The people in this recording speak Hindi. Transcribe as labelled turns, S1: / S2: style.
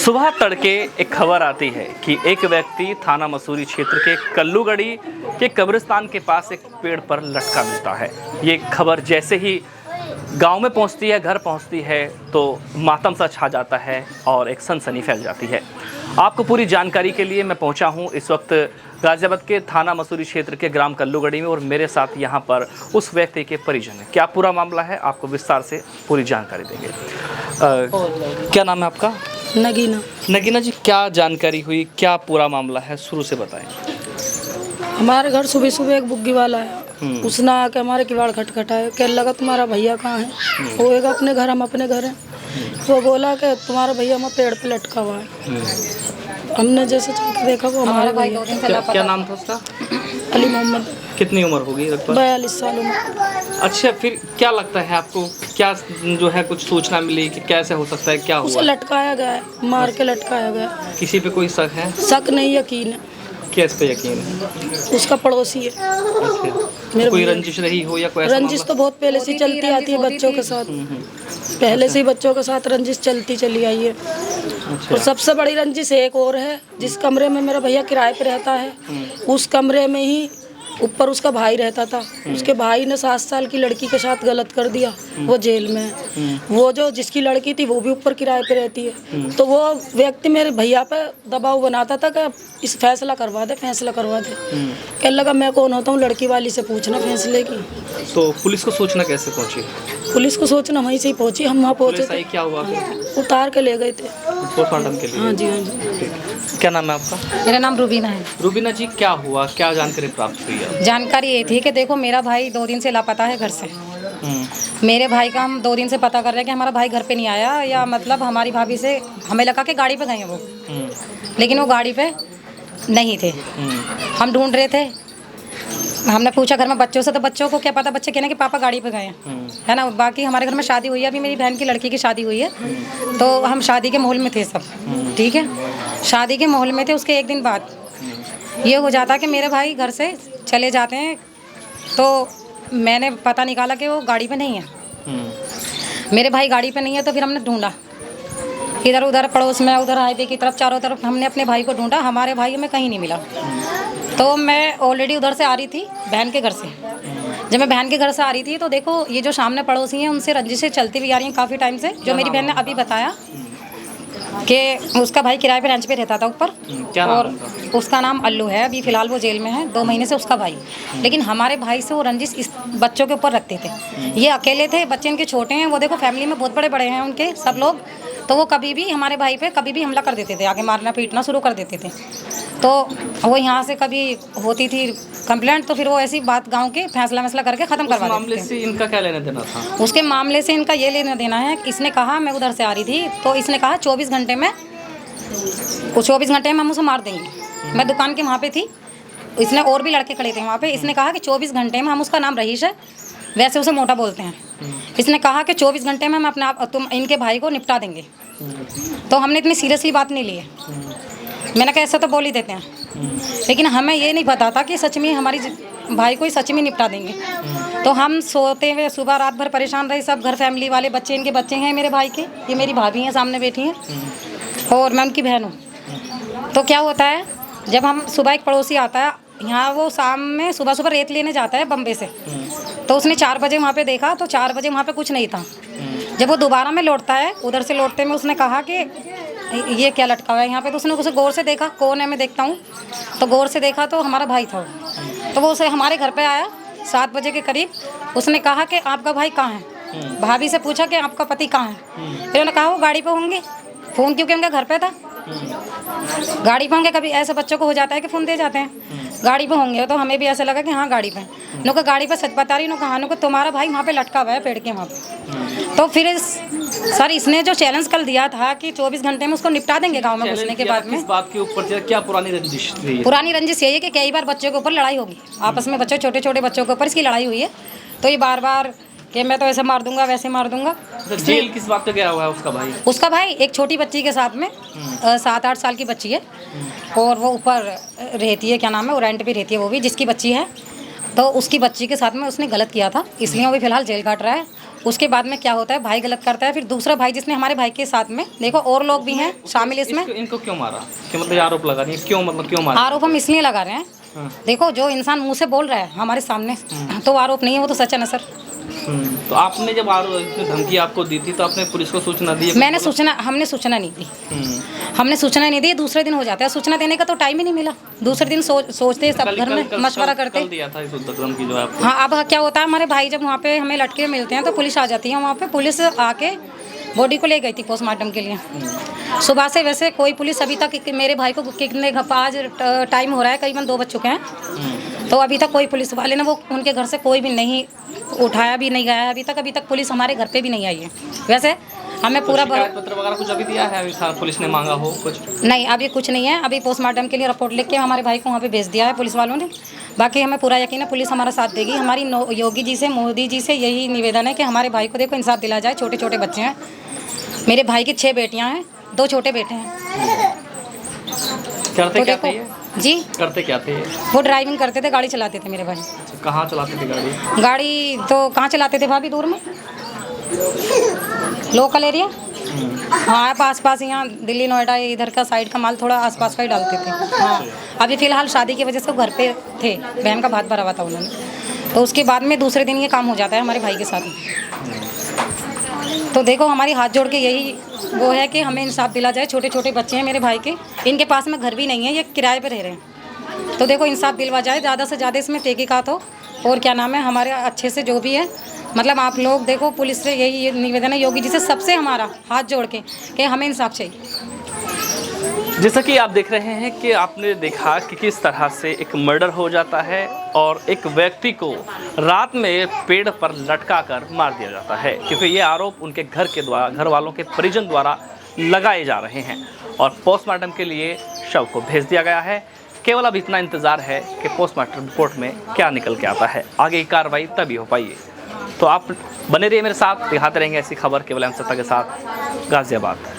S1: सुबह तड़के एक खबर आती है कि एक व्यक्ति थाना मसूरी क्षेत्र के कल्लूगढ़ी के कब्रिस्तान के पास एक पेड़ पर लटका मिलता है। ये खबर जैसे ही गांव में पहुंचती है, घर पहुंचती है, तो मातम सा छा जाता है और एक सनसनी फैल जाती है। आपको पूरी जानकारी के लिए मैं पहुंचा हूं इस वक्त गाजियाबाद के थाना मसूरी क्षेत्र के ग्राम कल्लूगढ़ी में, और मेरे साथ यहां पर उस व्यक्ति के परिजन हैं। क्या पूरा मामला है, आपको विस्तार से पूरी जानकारी देंगे। क्या नाम है आपका?
S2: नगीना।
S1: नगीना जी, क्या जानकारी हुई, क्या पूरा मामला है, शुरू से बताएं।
S2: हमारे घर सुबह सुबह एक बुग्गी वाला है, उसने आके हमारे किवाड़ खटखटाया। कह लगा तुम्हारा भैया कहाँ है? होएगा अपने घर, हम अपने घर हैं। तो बोला कि तुम्हारा भैया वहाँ पेड़ पे लटका हुआ है। हमने जैसे जाके देखा वो हमारा भाई।
S1: क्या नाम था उसका?
S2: अली मोहम्मद।
S1: कितनी उम्र होगी लगभग?
S2: 42 साल उम्र।
S1: अच्छा, फिर क्या लगता है आपको, क्या जो है कुछ सूचना मिली कि कैसे हो सकता है, क्या
S2: उसे
S1: हुआ?
S2: लटकाया गया है, मार के लटकाया गया है।
S1: किसी पे कोई शक है?
S2: शक नहीं, यकीन है।
S1: किस पे यकीन है?
S2: उसका पड़ोसी है।
S1: अच्छा, कोई रंजिश रही हो या कोई ऐसा
S2: रंजिश तो बहुत पहले से चलती आती है बच्चों के साथ। पहले से ही बच्चों के साथ रंजिश चलती चली आई है।
S1: अच्छा।
S2: और सबसे बड़ी रंजिश एक और है, जिस कमरे में मेरा भैया किराए पे रहता है, उस कमरे में ही ऊपर उसका भाई रहता था। उसके भाई ने 7 साल की लड़की के साथ गलत कर दिया, वो जेल में है। वो जो जिसकी लड़की थी वो भी ऊपर किराए पे रहती है। तो वो व्यक्ति मेरे भैया पे दबाव बनाता था कि इस फैसला करवा दे, फैसला करवा दे। कहने लगा मैं कौन होता हूँ लड़की वाली से पूछना फैसले की।
S1: तो पुलिस को सूचना कैसे पहुंची?
S2: पुलिस को सोचना वहीं से ही पहुंची, हम वहाँ पहुँचे थे।
S1: क्या हुआ फिर?
S2: उतार के ले गए थे
S1: पोस्टमार्टम के लिए।
S2: हाँ जी, हाँ जी।
S1: क्या नाम है आपका?
S3: मेरा नाम रूबीना है।
S1: रूबीना जी, क्या हुआ, क्या जानकारी प्राप्त हुई है?
S3: जानकारी ये थी कि देखो मेरा भाई 2 दिन से लापता है घर से। मेरे भाई का हम 2 दिन से पता कर रहे हैं कि हमारा भाई घर पे नहीं आया, या मतलब हमारी भाभी से हमें लगा कि गाड़ी पे गए हैं वो, लेकिन वो गाड़ी पे नहीं थे। हम ढूंढ रहे थे, हमने पूछा घर में बच्चों से, तो बच्चों को क्या पता, बच्चे कहने कि पापा गाड़ी पे गए हैं, है ना। बाकी हमारे घर में शादी हुई है, अभी मेरी बहन की लड़की की शादी हुई है, तो हम शादी के माहौल में थे सब, ठीक है। शादी के माहौल में थे, उसके एक दिन बाद ये हो जाता कि मेरे भाई घर से चले जाते हैं, तो मैंने पता निकाला कि वो गाड़ी पे नहीं है। मेरे भाई गाड़ी पे नहीं है, तो फिर हमने ढूंढा इधर उधर, पड़ोस में, उधर हाईवे की तरफ, चारों तरफ हमने अपने भाई को ढूंढा। हमारे भाई हमें कहीं नहीं मिला। तो मैं ऑलरेडी उधर से आ रही थी बहन के घर से। जब मैं बहन के घर से आ रही थी, तो देखो ये जो सामने पड़ोसी हैं उनसे रंजिशें चलती भी आ रही हैं काफ़ी टाइम से। जो मेरी बहन ने अभी बताया कि उसका भाई किराए पे रेंच पे रहता था ऊपर, और उसका नाम अल्लू है। अभी फ़िलहाल वो जेल में है, 2 महीने से उसका भाई। लेकिन हमारे भाई से वो रंजिश इस बच्चों के ऊपर रखते थे। ये अकेले थे, बच्चे इनके छोटे हैं, वो देखो फैमिली में बहुत बड़े बड़े हैं उनके सब लोग। तो वो कभी भी हमारे भाई पे कभी भी हमला कर देते थे, आके मारना पीटना शुरू कर देते थे। तो वो यहाँ से कभी होती थी कंप्लेंट, तो फिर वो ऐसी बात गांव के फैसला करके ख़त्म करवा देते थे।
S1: मामले से इनका क्या लेना देना था?
S3: उसके मामले से इनका ये लेना देना है, इसने कहा, मैं उधर से आ रही थी, तो इसने कहा 24 घंटे में हम उसे मार देंगे। मैं दुकान के वहाँ पे थी, इसने और भी लड़के खड़े थे वहाँ पे। इसने कहा कि 24 घंटे में हम, उसका नाम रहीश है, वैसे उसे मोटा बोलते हैं। इसने कहा कि 24 घंटे में हम अपने आप तुम इनके भाई को निपटा देंगे। तो हमने इतनी सीरियसली बात नहीं ली है। मैंने कहा ऐसा तो बोल ही देते हैं, लेकिन हमें ये नहीं पता था कि सच में हमारी भाई को ही सच में निपटा देंगे। तो हम सोते हुए सुबह रात भर परेशान रहे, सब घर फैमिली वाले, बच्चे, इनके बच्चे हैं मेरे भाई के, ये मेरी भाभी हैं सामने बैठी हैं, और मैं उनकी बहन हूँ। तो क्या होता है, जब हम सुबह, एक पड़ोसी आता है यहाँ, वो शाम में सुबह रेत लेने जाता है बम्बे से, तो उसने 4 बजे वहाँ पे देखा, तो 4 बजे वहाँ पे कुछ नहीं था। जब वो दोबारा में लौटता है, उधर से लौटते में उसने कहा कि ये क्या लटका हुआ है यहाँ पे। तो उसने उसे गौर से देखा, कौन है, मैं देखता हूँ। तो गौर से देखा तो हमारा भाई था वो। तो वो उसे हमारे घर पे आया 7 बजे के करीब। उसने कहा कि आपका भाई कहाँ है। भाभी से पूछा कि आपका पति कहाँ है। फिर उन्होंने कहा वो गाड़ी पे होंगे। फ़ोन क्योंकि उनका घर पे था, गाड़ी पे होंगे। कभी ऐसे बच्चों को हो जाता है कि फ़ोन दे जाते हैं, गाड़ी पे होंगे। तो हमें भी ऐसा लगा कि हाँ गाड़ी पे। नो का गाड़ी पे सच बता रही, नो कहा नो तुम्हारा भाई वहाँ पे लटका हुआ है पेड़ के वहाँ पे। तो फिर सर इसने जो चैलेंज कल दिया था कि 24 घंटे में उसको निपटा देंगे गांव में घुसने के बाद में।
S1: इस बात के ऊपर क्या पुरानी रंजिश थी?
S3: पुरानी रंजिश यही है कि कई बार बच्चों के ऊपर लड़ाई होगी, आपस में बच्चे, छोटे छोटे बच्चों के ऊपर इसकी लड़ाई हुई है। तो ये बार बार कि मैं तो ऐसे मार दूंगा, वैसे मार दूंगा।
S1: तो जेल किस बात पे गया हुआ है उसका भाई?
S3: उसका भाई एक छोटी बच्ची के साथ में, 7-8 साल की बच्ची है, और वो ऊपर रहती है, क्या नाम है, वो रेंट पे रहती है, वो भी जिसकी बच्ची है। तो उसकी बच्ची के साथ में उसने गलत किया था, इसलिए वो भी फिलहाल जेल काट रहा है। उसके बाद में क्या होता है, भाई गलत करता है, फिर दूसरा भाई जिसने हमारे भाई के साथ में, देखो और लोग भी हैं शामिल इसमें।
S1: इनको क्यों मारा, क्यों मतलब आरोप लगा रही है, क्यों मतलब क्यों मारा?
S3: आरोप हम इसलिए लगा रहे हैं, देखो जो इंसान मुंह से बोल रहा है हमारे सामने तो आरोप नहीं है, वो तो सच है ना सर।
S1: तो आपने जब धमकी आपको दी थी तो आपने पुलिस को सूचना दी?
S3: हमने सूचना नहीं दी, हमने सूचना नहीं दी। दूसरे दिन हो जाता है, सूचना देने का तो टाइम ही नहीं मिला। दूसरे दिन सोचते सब घर में मशवरा करते।
S1: दिया था इस धमकी जो है आपको?
S3: हाँ, अब क्या होता है, हमारे भाई जब वहाँ पे हमें लटके मिलते हैं तो पुलिस आ जाती है। वहाँ पे पुलिस आके बॉडी को ले गई थी पोस्टमार्टम के लिए सुबह से। वैसे कोई पुलिस अभी तक, मेरे भाई को कितने आज टाइम हो रहा है, करीबन 2 बज चुके हैं, तो अभी तक कोई पुलिस वाले ने वो उनके घर से कोई भी नहीं उठाया भी नहीं गया है अभी तक पुलिस हमारे घर पे भी नहीं आई है। वैसे हमें पूरा
S1: शिकायत पत्र वगैरह कुछ अभी दिया है, अभी पुलिस ने मांगा हो कुछ?
S3: नहीं, अभी कुछ नहीं है। अभी पोस्टमार्टम के लिए रिपोर्ट लिख के हमारे भाई को वहाँ पे भेज दिया है पुलिस वालों ने। बाकी हमें पूरा यकीन है पुलिस हमारा साथ देगी। हमारी योगी जी से, मोदी जी से यही निवेदन है कि हमारे भाई को देखो इंसाफ दिला जाए। छोटे छोटे बच्चे हैं, मेरे भाई की 6 बेटियाँ हैं, 2 छोटे बेटे हैं।
S1: करते क्या थे ये?
S3: जी,
S1: करते क्या थे?
S3: वो ड्राइविंग करते थे, गाड़ी चलाते थे मेरे भाई।
S1: कहाँ चलाते थे गाड़ी?
S3: गाड़ी तो कहाँ चलाते थे भाभी, दूर में, लोकल एरिया। हाँ, आस-पास यहाँ दिल्ली नोएडा इधर का साइड का माल थोड़ा आसपास का ही डालते थे। हाँ, अभी फ़िलहाल शादी की वजह से वो घर पे थे, बहन का भात भरा हुआ था उन्होंने, तो उसके बाद में दूसरे दिन ये काम हो जाता है हमारे भाई के साथ। तो देखो हमारी हाथ जोड़ के यही वो है कि हमें इंसाफ दिला जाए। छोटे छोटे बच्चे हैं मेरे भाई के, इनके पास में घर भी नहीं है, ये किराए पे रह रहे हैं। तो देखो इंसाफ दिलवा जाए, ज़्यादा से ज़्यादा इसमें तहकीकात हो, और क्या नाम है हमारे अच्छे से जो भी है, मतलब आप लोग देखो पुलिस से यही निवेदन है, योगी जी से, सबसे हमारा हाथ जोड़ के कि हमें इंसाफ चाहिए।
S1: जैसा कि आप देख रहे हैं कि आपने देखा कि किस तरह से एक मर्डर हो जाता है और एक व्यक्ति को रात में पेड़ पर लटका कर मार दिया जाता है, क्योंकि ये आरोप उनके घर वालों के परिजन द्वारा लगाए जा रहे हैं और पोस्टमार्टम के लिए शव को भेज दिया गया है। केवल अब इतना इंतज़ार है कि पोस्टमार्टम रिपोर्ट में क्या निकल के आता है, आगे की कार्रवाई तभी हो पाई है। तो आप बने रहिए मेरे साथ, दिखाते रहेंगे ऐसी खबर केवल सत्ता के साथ, गाजियाबाद।